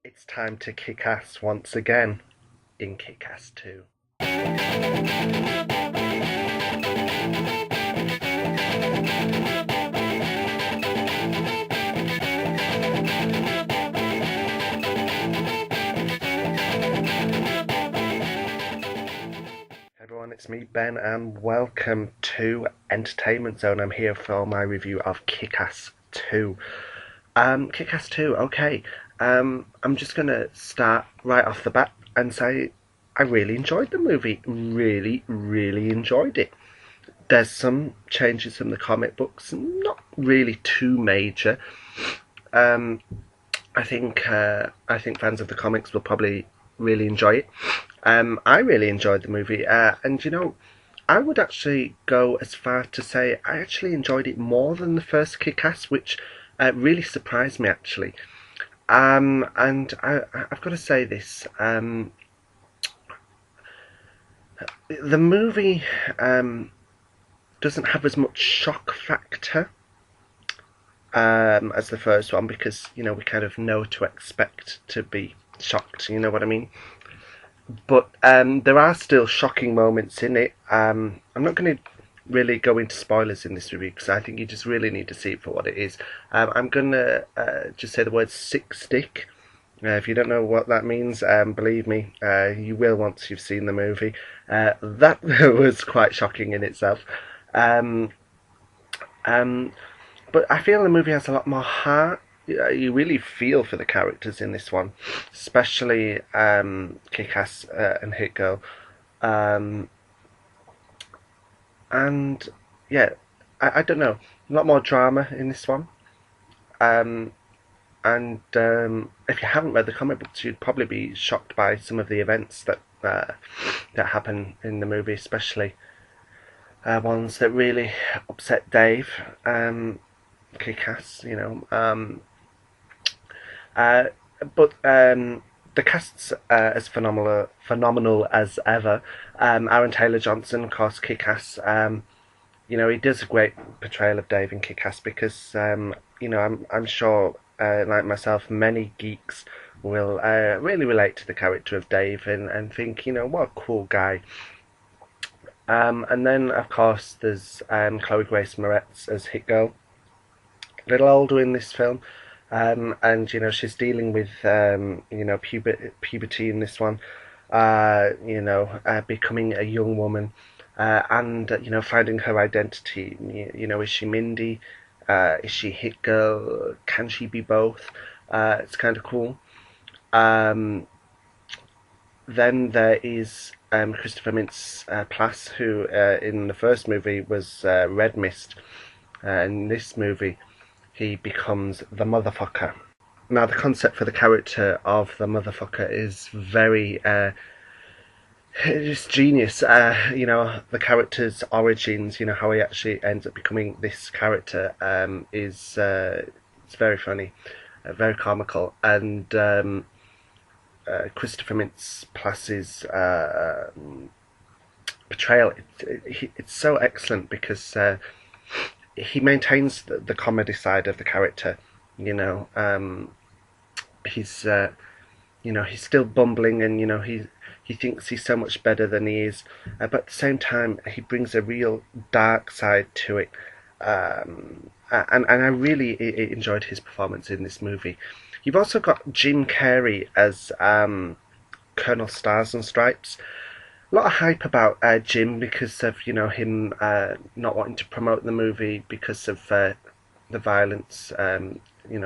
It's time to kick ass once again in Kick Ass 2. Everyone, it's me, Ben, and welcome to Entertainment Zone. I'm here for my review of Kick Ass 2. Kick Ass 2, okay. I'm just gonna start right off the bat and say I really enjoyed the movie. Really enjoyed it. There's some changes from the comic books, not really too major. Um, I think fans of the comics will probably really enjoy it. I really enjoyed the movie, and I would actually go as far to say I actually enjoyed it more than the first Kick-Ass, which really surprised me actually. And I've got to say this: the movie doesn't have as much shock factor as the first one because we kind of know to expect to be shocked. You know what I mean? But there are still shocking moments in it. I'm not going to really go into spoilers in this review because I think you just really need to see it for what it is. I'm going to just say the word sick stick. If you don't know what that means, believe me, you will once you've seen the movie. That was quite shocking in itself. Um, but I feel the movie has a lot more heart. You really feel for the characters in this one, especially Kick-Ass and Hit Girl. Um, and yeah, I don't know, a lot more drama in this one. Um, and if you haven't read the comic books, you'd probably be shocked by some of the events that happen in the movie, especially ones that really upset Dave. Kick-Ass, Uh, but the cast's as phenomenal as ever. Aaron Taylor Johnson, of course, Kick-Ass. He does a great portrayal of Dave in Kick-Ass because I'm sure, like myself, many geeks will really relate to the character of Dave and think, what a cool guy. And then, of course, there's Chloe Grace Moretz as Hit Girl. A little older in this film. And she's dealing with puberty in this one, becoming a young woman, and finding her identity. Is she Mindy? Is she Hit Girl? Can she be both? It's kind of cool. Um, then there is Christopher Mintz-Plasse, who in the first movie was Red Mist. In this movie, he becomes the motherfucker. Now, the concept for the character of the motherfucker is very, it's genius. The character's origins, how he actually ends up becoming this character, is it's very funny, very comical, and Christopher Mintz-Plasse's portrayal, it's so excellent because he maintains the comedy side of the character. He's he's still bumbling, and he thinks he's so much better than he is, but at the same time he brings a real dark side to it. And I really enjoyed his performance in this movie. You've also got Jim Carrey as Colonel Stars and Stripes. A lot of hype about Jim because of him not wanting to promote the movie because of the violence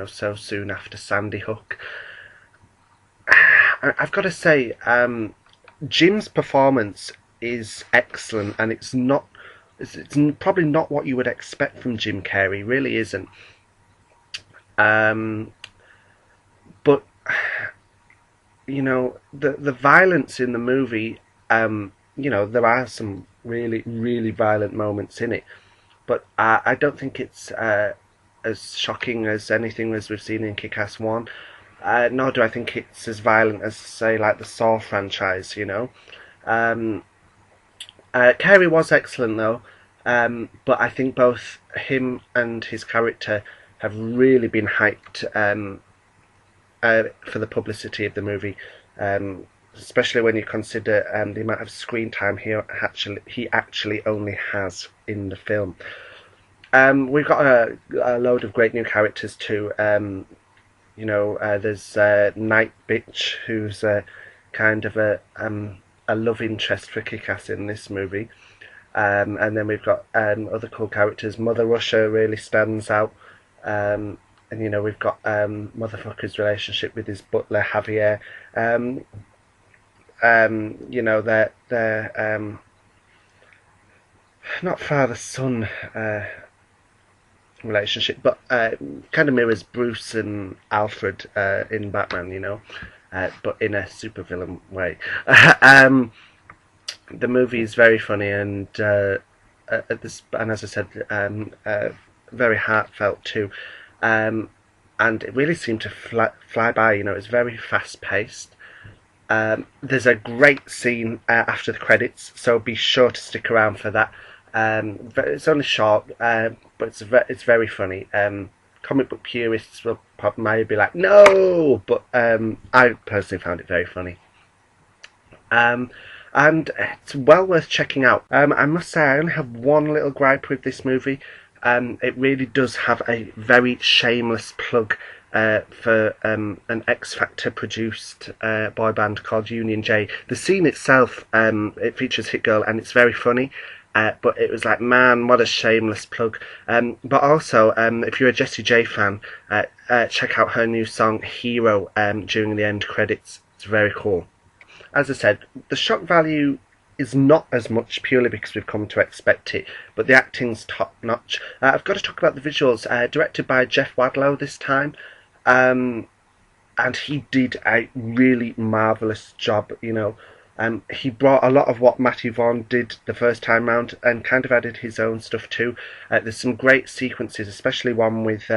so soon after Sandy Hook. I've got to say, Jim's performance is excellent, and it's probably not what you would expect from Jim Carrey. Really isn't. But the violence in the movie. There are some really violent moments in it, but I don't think it's as shocking as anything as we've seen in Kick-Ass 1. Nor do I think it's as violent as, say, like the Saw franchise, Carrey was excellent, though, but I think both him and his character have really been hyped for the publicity of the movie, especially when you consider the amount of screen time he actually only has in the film. We've got a load of great new characters too. There's Night Bitch, who's kind of a love interest for Kick-Ass in this movie. And then we've got other cool characters. Mother Russia really stands out. And we've got Motherfucker's relationship with his butler Javier. They're not father-son relationship, but kind of mirrors Bruce and Alfred in Batman, but in a supervillain way. The movie is very funny and as I said, very heartfelt too. And it really seemed to fly by. It's very fast paced. There's a great scene after the credits, so be sure to stick around for that. It's only short, but it's very funny. Comic book purists will probably be like, no, but I personally found it very funny. And it's well worth checking out. I must say, I only have one little gripe with this movie. It really does have a very shameless plug for an X Factor produced boy band called Union J. The scene itself, it features Hit Girl and it's very funny. But it was like, man, what a shameless plug. But also, if you're a Jessie J fan, check out her new song Hero during the end credits. It's very cool. As I said, the shock value is not as much purely because we've come to expect it, but the acting's top notch. I've got to talk about the visuals. Directed by Jeff Wadlow this time, and he did a really marvellous job. He brought a lot of what Matthew Vaughn did the first time round and kind of added his own stuff too. There's some great sequences, especially one with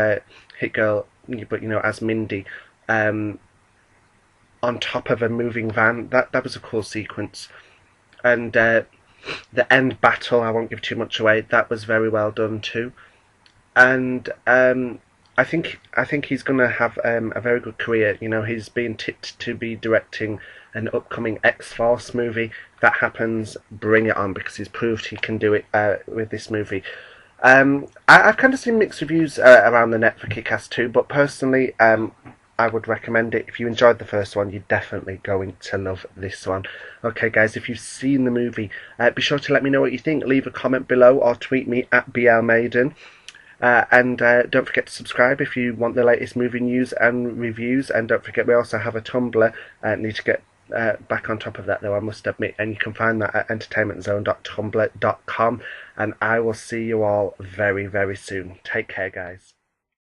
Hit Girl, but as Mindy, on top of a moving van. That was a cool sequence. And the end battle, I won't give too much away, that was very well done too. And I think he's going to have a very good career. He's been tipped to be directing an upcoming X-Force movie. If that happens, bring it on, because he's proved he can do it with this movie. I've kind of seen mixed reviews around the net for Kick-Ass 2, but personally, I would recommend it. If you enjoyed the first one, you're definitely going to love this one. Okay, guys, if you've seen the movie, be sure to let me know what you think. Leave a comment below or tweet me at BLMaiden. And don't forget to subscribe if you want the latest movie news and reviews. And don't forget, we also have a Tumblr. Need to get back on top of that, though, I must admit. And you can find that at entertainmentzone.tumblr.com. And I will see you all very, very soon. Take care, guys.